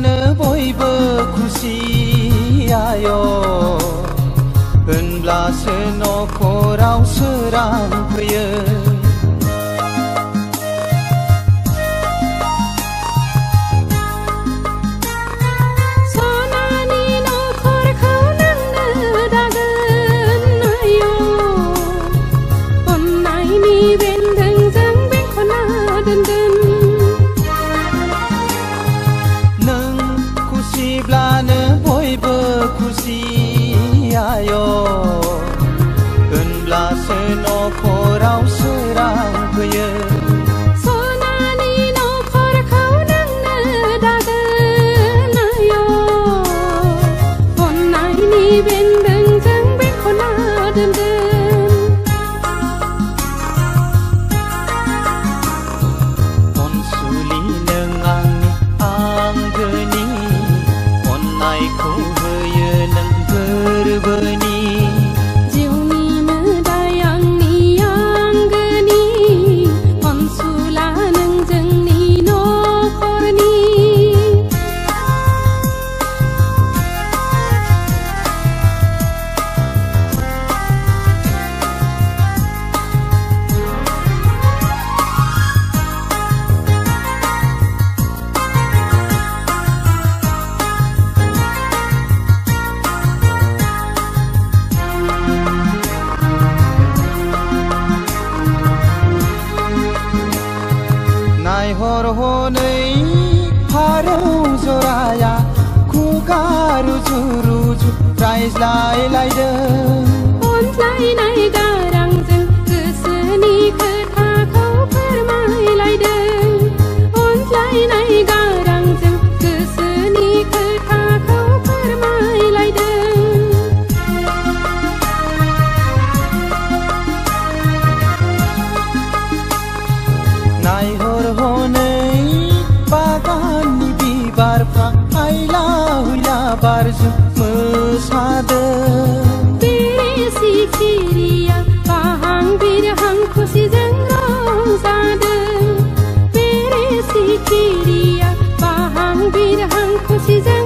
ब्लानो बयबो खुसि आय' होनब्लासो न'खराव सोरां फैयो। सनानि न'खरखौ नोंनो दागोन आय' अननायनि बेन्दोंजों बेंखनना दोनगोन। नों खुसिब्लानो बयबो खुसि आय' होनब्लासो न'खराव सोरां फैयो। सनानि न'खरखौ नोंनो दागोन आय' अननायनि बेन्दोंजों बेंखनना दोनगोन। अनसुलि नों आंनि आंगोनि अननायखौ होयो नों गोरबोनि। जिउनि मोदाय आंनि आंगोनि अनसुला नों जोंनि न'खरनि। नायहर हनै फारौ जराया खुगा रुजु रुजु रायज्लायलायदों। अनज्लायनाय गारांजों गोसोनि खोथाखौ फोरमायलायदों। अनज्लायनाय गारांजों गोसोनि खोथाखौ फोरमायलायदों। नायहर हनै बागाननि बिबारफ्रा हायला हुइला बारजों मोसादों। बेरे सिखिरिया बाहां बिरहां खुसिजों रंजादों। बेरे सिखिरिया बाहां बिरहां खुसिजों